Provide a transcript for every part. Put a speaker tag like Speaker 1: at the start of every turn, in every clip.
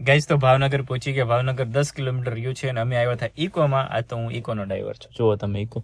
Speaker 1: Guys તો ભાવનગર પહોંચી ગયા. ભાવનગર 10 કિલોમીટર રહ્યું છે અને અમે આવ્યા હતા ઇકોમાં. આ તો હું ઇકોનો ડ્રાઈવર છું, જુઓ તમે ઇકો.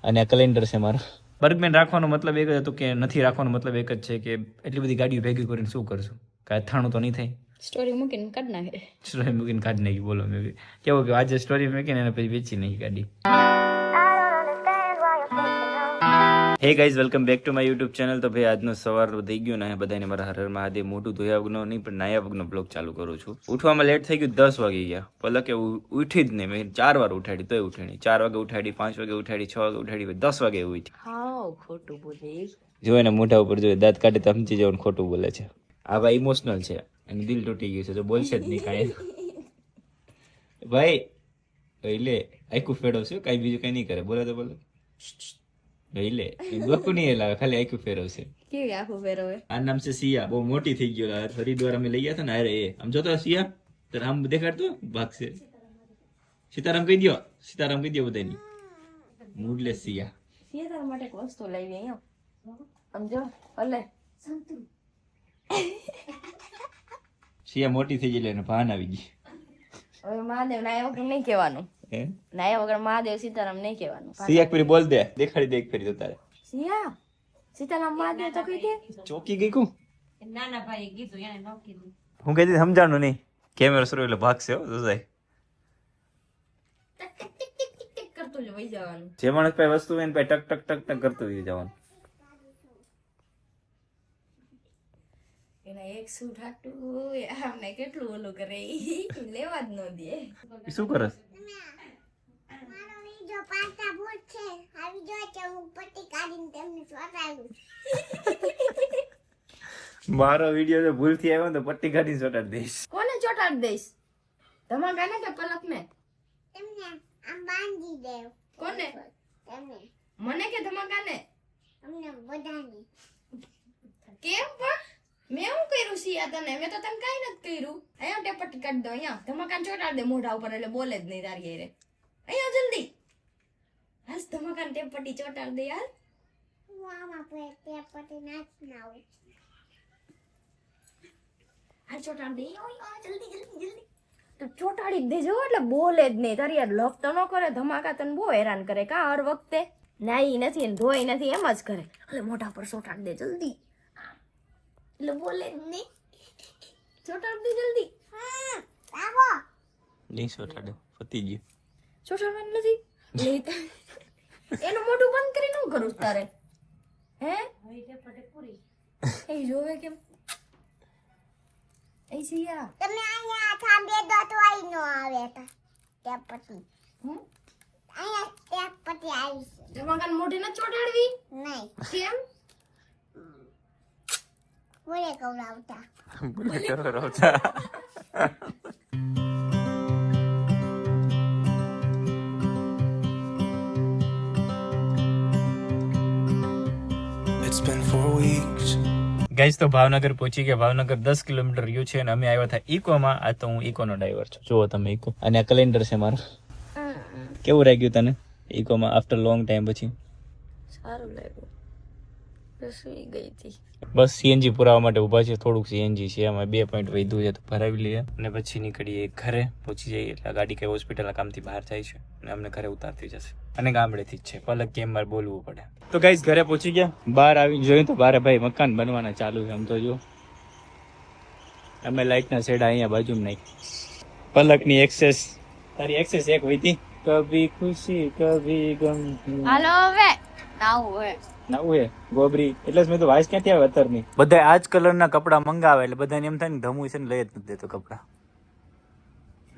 Speaker 1: અને આ કેલેન્ડર છે મારો. બર્ગમેન રાખવાનો મતલબ એક જ હતો કે નથી રાખવાનો મતલબ એક જ છે કે એટલી બધી ગાડીઓ ભેગી કરીને શું કરશું, કાંઈ અથાણું તો નહીં થાય.
Speaker 2: સ્ટોરી મૂકીને કાઢ નાખે.
Speaker 1: સ્ટોરી મૂકીને કાઢી નાખી. બોલો મેં કેવું કે આજે સ્ટોરી મૂકીને એને પછી વેચી નાખી ગાડી. Hey guys, welcome back to my YouTube channel. તો ભાઈ આજનો સવાર થઈ ગયો ને બધાને મારા હર હર મહાદેવ. મોટું ધોયા વગરનો નહીં પણ નાયા વગરનો બ્લોગ ચાલુ કરું છું. ઉઠવામાં લેટ થઈ ગયું, 10 વાગી ગયા. પલકે ઉઠી જ નહીં. મેં 4 વાર ઉઠાડી તોય ઉઠી નહીં. 4 વાગે ઉઠાડી, 5 વાગે ઉઠાડી, 6 વાગે ઉઠાડી, 10 વાગે ઉઠી.
Speaker 2: હાવ ખોટું બોલે.
Speaker 1: જો એને મોઢા ઉપર જોઈએ દાંત કાઢે તો સમજી જવાનું ખોટું બોલે છે. આ ભાઈ ઇમોશનલ છે અને દિલ તૂટી ગયું છે તો બોલશે જ નહીં કાંઈ. ભાઈ લે આખું ફેરવશે, કાંઈ બીજું કાંઈ નહીં કરે. બોલે તો બોલે લે ગોકું નહીં લાવે, ખાલી આખું ફેરવશે.
Speaker 2: કેવી આખું ફેરવે?
Speaker 1: આ નામ છે સિયા. બહુ મોટી થઈ ગયો. હરિદ્વાર અમે લઈ ગયા હતા ને. અરે એ આમ જોતો સિયા તો આમ દેખાડતો ભાગશે. સીતારામ કહી દો, સીતારામ કહી દો બધાની. મૂડલેસ સિયા.
Speaker 2: સિયા તારા માટે એક વસ્તુ લાવી અહીંયા. આમ જો અલે
Speaker 1: સિયા મોટી થઈ ગઈ એટલે ભાન આવી ગઈ.
Speaker 2: હવે મહાદેવ નાયા વગર નહીં કહેવાનું. નાયા વગર મહાદેવ સીતારામ નહીં કહેવાનું.
Speaker 1: સિયા એક ફરી બોલ દે, દેખાડી દે એક ફરી તો તારે.
Speaker 2: સિયા સીતારામ મહાદેવ તો કહી દે.
Speaker 1: ચોકી ગઈ કું
Speaker 2: નાના ભાઈ કીધું એને ન કીધું.
Speaker 1: હું કહેતી સમજાણું નહીં. કેમેરો શરૂ એટલે ભાગશે હો જોસાઈ.
Speaker 2: કરતું જ વહી જવાનું.
Speaker 1: જે માણસ પાસે વસ્તુ હોય ને પાસે ટક ટક ટક ટક કરતું જવાનું.
Speaker 2: એના એક સૂટ હાટું આમને કેટલું ઓલું કરે લેવા જ ન દે.
Speaker 1: શું કરે? મારો વિડીયો જો ભૂલથી આવ્યો તો પટ્ટી કાઢીને ચોટાડી દઈશ.
Speaker 2: કોને ચોટાડી દઈશ? ધમાકા ને કે પલક ને? કોને? મને કે ધમાકા ને? કેમ પણ મેં શું કર્યું સિયા તને? મેં તો તને કઈ નથી કર્યું. અહીંયા ટેપટી કાઢી દો. અહીંયા ધમાકા ચોટાડી દે મોઢા ઉપર એટલે બોલે જ નહીં તારી હારે. અહીંયા જલ્દી હાલ ધમાકા ટેપટી ચોટાડી દે. હાલ હાલ ચોટાડી દે. જલ્દી જલ્દી જલ્દી તો ચોટાડી જ દેજો એટલે બોલે જ નહીં. તારી યાર લપ તો ન કરે. ધમાકા તને બહુ હેરાન કરે કા હર વખતે. નાઈ નથી ને ધોઈ નથી એમ જ કરે. એટલે મોઢા પર ચોટાડી દે જલ્દી એટલે બોલે જ નહીં. ચોટાડી દે જલ્દી.
Speaker 1: નહીં ચોટાડે, પતી ગયું.
Speaker 2: ચોટાડવાનું નથી. એનું મોઢું બંધ કરી ન કરું તારે. હે એ જોવે કેમ? એ સિયા
Speaker 3: તમે અહીંયા થાંભે દો તો આઈ નો આવે તા ટેપટી. અહીંયા ટેપટી આવી છે.
Speaker 2: ધમાકાને મોઢે ન ચોટાડવી
Speaker 3: નહીં
Speaker 2: કેમ?
Speaker 3: બોલે કવરાવતા.
Speaker 1: બોલે કવરાવતા.
Speaker 4: It's been 4 weeks.
Speaker 1: ગાઈસ તો ભાવનગર પહોંચી ગયા. ભાવનગર 10 કિલોમીટર રહ્યું છે અને અમે આવ્યા હતા ઇકોમાં. આ તો હું ઇકોનો ડ્રાઈવર છું, જુઓ તમે ઇકો. અને આ કેલેન્ડર છે મારો. કેવું લાગ્યું તને ઇકોમાં આફ્ટર લોંગ ટાઈમ પછી?
Speaker 2: સારું લાગ્યું. સુઈ ગઈ હતી.
Speaker 1: બસ સીએનજી પુરાવા માટે ઊભા છે. થોડુંક સીએનજી છે, આમાં 2 પોઈન્ટ વધ્યું છે તો ભરાવી લઈએ અને પછી નીકળીએ ઘરે. પહોંચી જઈએ એટલે ગાડી કઈ હોસ્પિટલના કામથી બહાર જાય છે અને અમને ઘરે ઉતારતી જશે. અને ગામડેથી જ છે. પલક કેમ મારે બોલવું પડે. તો ગાઈસ ઘરે પહોંચી ગયા. બહાર આવી જોયું તો બારે ભાઈ મકાન બનવાના ચાલુ છે. આમ તો જો અમે લાઈટના શેડા અહીંયા બાજુમાં નાખી. પલકની એક્સેસ, તારી એક્સેસ એક હોય હતી. કભી ખુશી કભી ગમ.
Speaker 2: હાલો હવે નાવું હે.
Speaker 1: નવું હે ગોબરી. એટલે જ મેં તો વાઇસ ક્યાંથી આવે અત્યારની. બધા આ જ કલરના કપડા મંગાવે એટલે બધાને એમ થાય ને ધમુ છે ને લઈ જ નથી દેતો કપડા.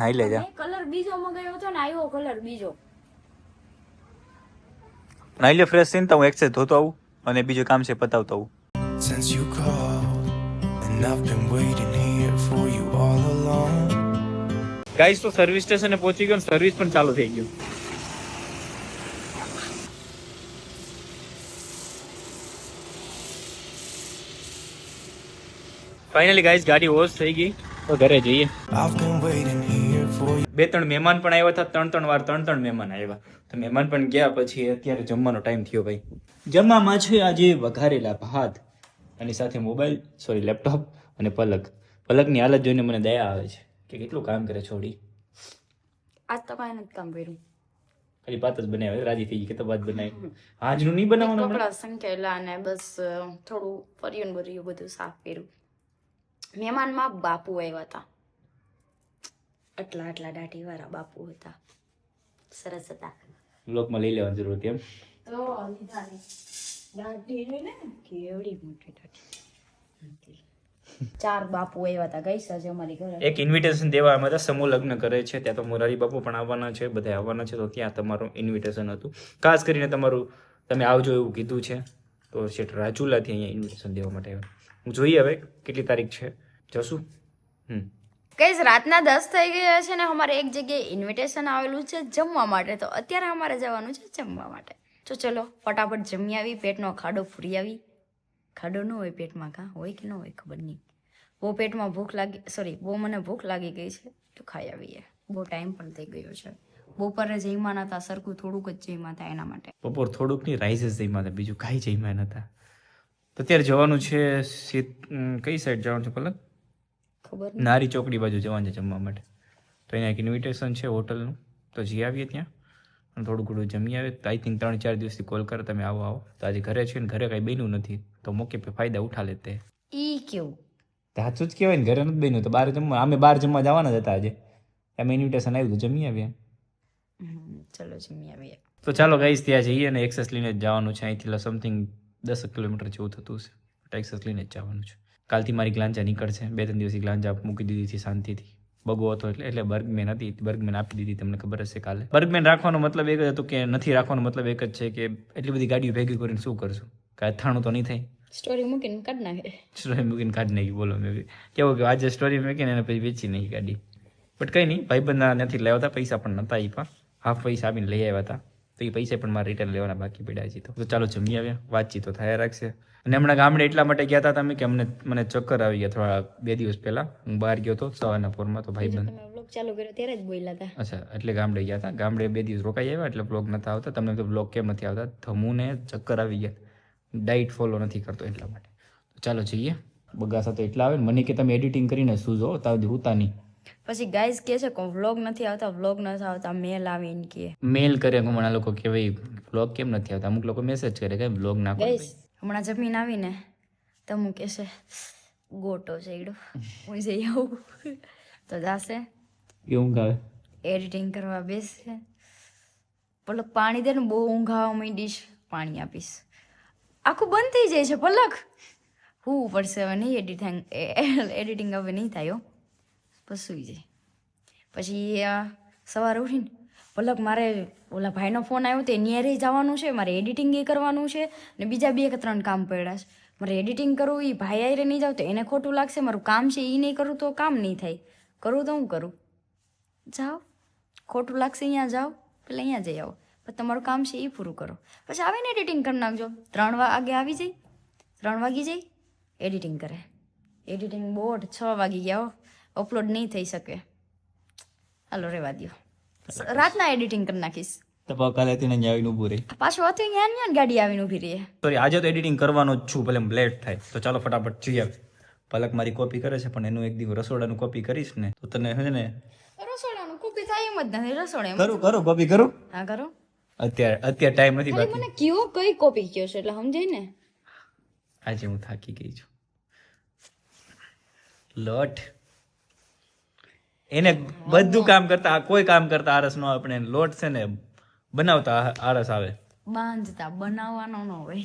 Speaker 1: નાઈ લે જા.
Speaker 2: કલર બીજો મગાવ્યો હતો ને આવ્યો કલર બીજો.
Speaker 1: નાઈ લે ફ્રેશ થઈને તો હું એક્સેસ ધોતો આવું અને બીજું કામ છે પતાવતો આવું.
Speaker 4: Since you called, and I've been waiting here for you all along.
Speaker 1: Guys તો સર્વિસ સ્ટેશને પહોંચી ગયો. સર્વિસ પણ ચાલુ થઈ ગયું. ફાઇનલી ગાઈસ ગાડી વોશ થઈ ગઈ તો ઘરે જઈએ.
Speaker 4: I've been waiting here for you.
Speaker 1: 2-3 મહેમાન પણ આવ્યા હતા. 3-3 વાર 3-3 મહેમાન આવ્યા તો મહેમાન પણ ગયા. પછી અત્યારે જમવાનો ટાઈમ થયો ભાઈ. જમવામાં છે આજે વઘારેલા ભાત અને સાથે મોબાઈલ લેપટોપ અને પલકની હાલત જોઈને મને દયા આવે છે. કે કેટલું કામ કરે છોડી.
Speaker 2: આજ તો કાંઈ નથી કામ કર્યું.
Speaker 1: ખાલી ભાત જ બનાવ્યો, રાજી થઈ ગઈ કે તો ભાત બનાવી. આજનું નહીં બનાવવાનું હમણાં?
Speaker 2: કપડા સંકેલા અને બસ થોડું ફર્યું ને ભર્યું બધું સાફ કર્યું. મહેમાનમાં બાપુ આવ્યા હતા. આટલા દાઢી વાળા બાપુ હતા, સરસ હતા.
Speaker 1: બ્લોકમાં લઈ લેવાની જરૂર હતી એમ.
Speaker 2: તો લીધા નહીં. દાઢી ને કેવડી મોટી દાઢી. 4 બાપુ આવ્યા હતા ગઈસ આજે અમારી ઘરે.
Speaker 1: એક ઇન્વિટેશન દેવા આવ્યા હતા, સમૂહ લગ્ન કરે છે ત્યાં તો મોરારી બાપુ પણ આવવાના છે, બધા આવવાના છે, તો ત્યાં તમારું ઇન્વિટેશન હતું. ખાસ કરીને તમારું તમે આવજો એવું કીધું છે, તો શેઠ રાજુલાથી અહીંયા ઇન્વિટેશન દેવા માટે આવ્યા. હું જોઈએ હવે કેટલી તારીખ છે, જશું.
Speaker 2: ગઈસ રાતના 10 થઈ ગયા છે ને અમારે એક જગ્યાએ ઇન્વિટેશન આવેલું છે જમવા માટે, તો અત્યારે અમારે જવાનું છે જમવા માટે. તો ચલો ફટાફટ જમી આવી, પેટનો ખાડો ફૂરી આવી. ખાડો ન હોય પેટમાં, કાં હોય કે ન હોય ખબર નહીં. બહુ પેટમાં ભૂખ લાગી, સોરી બહુ મને ભૂખ લાગી ગઈ છે તો ખાઈ આવીએ. બહુ ટાઈમ પણ થઈ ગયો છે. બપોરે જઈમાં નતા, સરખું થોડુંક જ જઈમાં હતા એના માટે.
Speaker 1: બપોર થોડુંક નહીં, રાઈસ જ જઈમાં હતા, બીજું કાંઈ જઈમાં નતા. તો અત્યારે જવાનું છે કઈ સાઈડ જવાનું છે પલક?
Speaker 2: ખબર
Speaker 1: નારી ચોકડી બાજુ જવાનું છે જમવા માટે. તો અહીંયા એક ઇન્વિટેશન છે હોટલનું, તો જઈ આવીએ ત્યાં અને થોડું ઘણું જમી આવે. તો આઈ થિંક 3-4 દિવસથી કોલ કરે તમે આવો આવો. તો આજે ઘરે છે ને ઘરે કાંઈ બન્યું નથી, તો મોકે પે ફાયદા ઉઠા લેતે.
Speaker 2: ઈ કેવું
Speaker 1: સાચું જ કહેવાય ને, ઘરે નથી બન્યું તો બહાર જમવા. અમે બહાર જમવા જવાના જ હતા આજે, એમ ઇન્વિટેશન આવ્યું તો જમી આવ્યા.
Speaker 2: ચલો જમી આવીએ.
Speaker 1: તો ચાલો ગાઈસ ત્યાં જઈએ અને એક્સેસ લઈને જ જવાનું છે. અહીંથી સમથિંગ 10 કિલોમીટર જેવું થતું છે, બટ એક્સેસ લઈને જ જવાનું છે. કાલથી મારી ગ્લાંજા નીકળશે, 2-3 દિવસથી ગ્લાંજા મૂકી દીધી હતી શાંતિથી. બગો હતો એટલે બર્ગમેન હતી, બર્ગમેન આપી દીધી, તમને ખબર હશે કાલે. બર્ગમેન રાખવાનો મતલબ એક જ હતો કે નથી રાખવાનો મતલબ એક જ છે કે એટલી બધી ગાડીઓ ભેગી કરીને શું કરશું, કાંઈ અથાણું તો નહીં થાય.
Speaker 2: સ્ટોરી મૂકીને કાઢ નાખે.
Speaker 1: સ્ટોરી મૂકીને કાઢી નાખી. બોલો મેં કેવું કે આજે સ્ટોરી મૂકીને એને પછી વેચી નાખી ગાડી. બટ કંઈ નહીં, ભાઈબંધના નથી લાવ્યા હતા, પૈસા પણ નહોતા એ પણ હાફ પૈસા આપીને લઈ આવ્યા હતા, તો એ પૈસા પણ મારે રિટર્ન લેવાના બાકી પડ્યા છે. તો ચાલો જમી આવ્યા, વાતચીત તો થયા રાખશે. અને હમણાં ગામડે એટલા માટે ગયા હતા તમે કે મને ચક્કર આવી ગયા થોડા 2 દિવસ પહેલા. હું બહાર ગયો હતો સવારના પોરમાં, તો ભાઈબંધ
Speaker 2: તમે વ્લોગ ચાલુ કર્યો ત્યારે જ બોલ્યા હતા.
Speaker 1: અચ્છા એટલે ગામડે ગયા હતા, ગામડે 2 દિવસ રોકાઈ આવ્યા એટલે બ્લોગ નતા આવતા. તમને તો બ્લોગ કેમ નથી આવતા? ધમુને ચક્કર આવી ગયા, ડાઇટ ફોલો નથી કરતો એટલા માટે. તો ચાલો જઈએ. બગાસા તો એટલા આવે ને મને કે તમે એડિટિંગ કરીને સૂઝો, તાવથી હુતા નહીં.
Speaker 2: પછી ગાઈઝ કહે છે કે વ્લોગ નથી આવતા, વ્લોગ નથી આવતા, મેલ આવીને કહે.
Speaker 1: મેલ કરે ઘણા લોકો કે ભાઈ વ્લોગ કેમ નથી આવતા, અમુક લોકો મેસેજ કરે કે વ્લોગ નાખો.
Speaker 2: ગાઈઝ હમણાં જમીન આવીને તમુ કહેશે ગોટો ચડ્યો, હું જઈ આવું તો જાશે
Speaker 1: ઊંઘ આવે,
Speaker 2: એડિટિંગ કરવા બેસશે. પલક પાણી દે ને, બહુ ઊંઘ આવવા માંડીશ, પાણી આપીશ, આખું બંધ થઈ જાય છે. પલક હું પડશે હવે, નહીં એડિટિંગ હવે નહીં થાય. પછી સુઈ જાય. પછી સવારે ઉઠીને પલક મારે ઓલા ભાઈનો ફોન આવ્યો તો નિયરે જવાનું છે, મારે એડિટિંગ એ કરવાનું છે ને બીજા 2 કે 3 કામ પડ્યા છે. મારે એડિટિંગ કરવું, એ ભાઈ આરે નહીં જાવ તો એને ખોટું લાગશે, મારું કામ છે એ નહીં કરું તો કામ નહીં થાય, કરું તો હું કરું. જાઓ, ખોટું લાગશે અહીંયા જાઓ, પેલા અહીંયા જઈ આવો, પછી તમારું કામ છે એ પૂરું કરો, પછી આવીને એડિટિંગ કરી નાખજો. 3 વાગે આવી જાય, 3 વાગી જાય એડિટિંગ કરે. એડિટિંગ બોર્ડ 6 વાગી ગયા, અપલોડ નહીં થઈ શકે. હાલો રેવા દો, રાતના એડિટિંગ કરી નાખીશ.
Speaker 1: તો કાલે આવીને ઊભું રહી
Speaker 2: પાછું હતું અહીંયા ગાડી આવીને ઊભી રહી.
Speaker 1: સોરી આજે તો એડિટિંગ કરવાનું જ છું, ભલે લેટ થાય. તો ચાલો ફટાફટ જઈએ. પલક મારી કોપી કરે છે પણ એનું એક દિવસ રસોડાનું કોપી કરીશ ને તો તને છે ને
Speaker 2: રસોડાનું કોપી થાય એમ જ નથી. રસોડા
Speaker 1: કરું કોપી કરું.
Speaker 2: હા કરો.
Speaker 1: અત્યારે ટાઈમ નથી બાકી.
Speaker 2: મને કયો કઈ કોપી કયો છે એટલે સમજાય ને.
Speaker 1: આજે હું થાકી ગઈ છું. લોટ એને બધું કામ કરતા, કોઈ કામ કરતા આરસ નો આપણે લોટ છે ને બનાવતા આરસ આવે,
Speaker 2: બાંધતા બનાવવાનો ન હોય.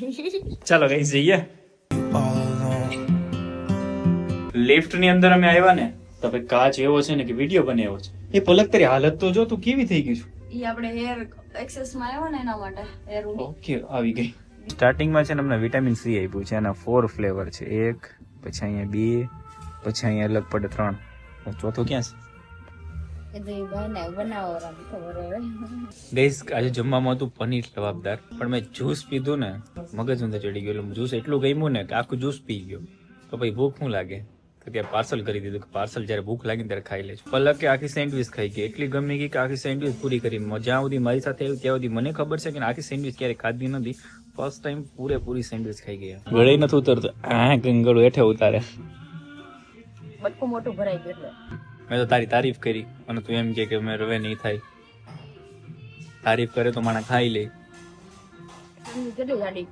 Speaker 1: ચાલો કઈ જઈએ.
Speaker 4: all alone.
Speaker 1: લિફ્ટ ની અંદર અમે આવ્યા ને તો ભાઈ કાચ એવો છે ને કે વિડીયો બને એવો છે. એ પલક તારી હાલત તો જો, તું કેવી થઈ ગઈ છું.
Speaker 2: ઈ આપણે હેર એક્સેસ માં આવ્યો ને એના માટે હેર
Speaker 1: ઓકે આવી ગઈ. સ્ટાર્ટિંગમાં છે ને અમને વિટામિન સી આપ્યું છે, એના 4 ફ્લેવર છે. 1 પછી અહીંયા 2 પછી અહીંયા અલગ પડે 3, ચોથો ક્યાં છે? ગઈસ આજે જમવામાં હતું પનીર લવાબદાર, પણ મેં જ્યુસ પીધું ને મગજ અંદર ચડી ગયું. જ્યુસ એટલું ગમ્યું ને કે આખું જ્યુસ પી ગયો. તો ભાઈ ભૂખ શું લાગે તો ત્યાં પાર્સલ કરી દીધું કે પાર્સલ જ્યારે ભૂખ લાગે ત્યારે ખાઈ લેજો. પલકે આખી સેન્ડવિચ ખાઈ ગઈ, એટલી ગમી ગઈ કે આખી સેન્ડવિચ પૂરી કરી. જ્યાં સુધી મારી સાથે આવ્યું ત્યાં સુધી મને ખબર છે કે આખી સેન્ડવિચ ક્યારે ખાધી નથી. ફર્સ્ટ ટાઈમ પૂરેપૂરી સેન્ડવિચ ખાઈ ગયા. ગળે નથી ઉતરતો, આ ગળું હેઠે ઉતારે.
Speaker 2: બટકું મોટું ભરાઈ ગયું એટલે
Speaker 1: મેં તો તારી તારીફ કરી અને તું એમ કે મેં રવે નહીં થાય. તારીફ કરે તો માણસ ખાઈ લે.
Speaker 2: કેટલી ગાડી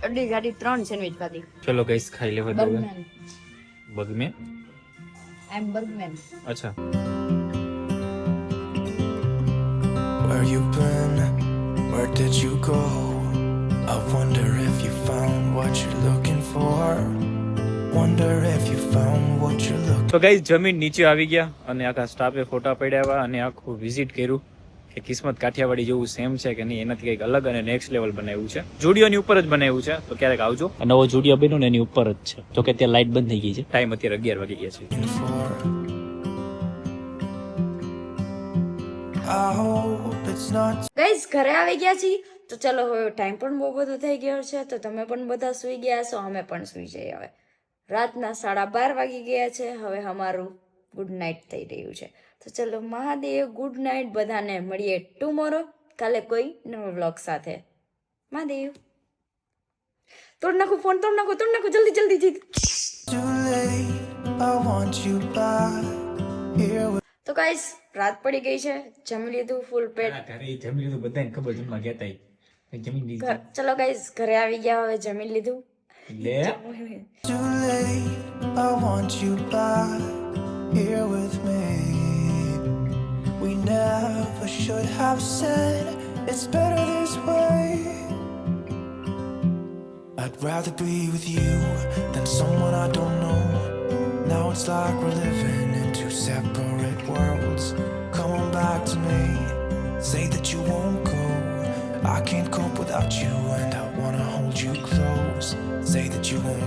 Speaker 2: અડધી ગાડી 3 સેન્ડવિચ ખાધી.
Speaker 1: ચલો ગઈસ ખાઈ લેવા દો.
Speaker 2: બર્ગમેન
Speaker 1: બગમે
Speaker 2: આઈ એમ બર્ગમેન.
Speaker 1: અચ્છા.
Speaker 4: Where you been? Where did you go? I wonder if you found what you're looking for. Wonder if you found what you're looking
Speaker 1: તો ગાઈસ જમીન નીચે આવી ગયા અને આખા સ્ટાફે ફોટા પડાવ્યા અને આખું વિઝિટ કર્યું કે કિસ્મત કાઠિયાવાડી જેવું સેમ છે કે નહીં, એનાથી કંઈક અલગ અને નેક્સ્ટ લેવલ બનાવ્યું છે. જુડિયોની ઉપર જ બનાવ્યું છે, તો ક્યારેક આવજો. નવો જુડિયો બન્યો ને એની ઉપર જ છે, તો કે ત્યાં લાઇટ બંધ થઈ ગઈ છે. ટાઈમ અત્યારે 11 વાગી ગયા છે.
Speaker 4: for. I hope it's not
Speaker 2: guys ઘરે આવી ગયા છીએ તો ચલો હવે ટાઈમ પણ બહુ બધો થઈ ગયો છે, તો તમે પણ બધા સૂઈ ગયા છો, અમે પણ સૂઈ જઈએ. હવે રાતના 12:30 વાગી ગયા છે. હવે અમારું ગુડ નાઇટ થઈ રહ્યું છે. તો ચલો મહાદેવ ગુડ નાઇટ બધાને. મળીએ ટુમોરો કાલે કોઈ નવો વ્લોગ સાથે. મહાદેવ. તોડ નાખો ફોન, તોડ નાખો જલ્દી જલ્દી.
Speaker 4: too late. I want you back here with
Speaker 2: તો ગાઈઝ રાત પડી ગઈ છે, જમી લીધું ફૂલ પેટ.
Speaker 1: ઘરે જમી લીધું, બધાને ખબર જમવા ગયા તા. જમી લીધું.
Speaker 2: ચલો ગાઈઝ ઘરે આવી ગયા, હવે જમી લીધું.
Speaker 1: લે
Speaker 4: too late. I want you back here with me. We never should have said it's better this way. I'd rather be with you than someone I don't know. Now it's like we're living in two separate worlds. Come on back to me. Say that you won't go. I can't cope without you and I wanna hold you close. Say that you won't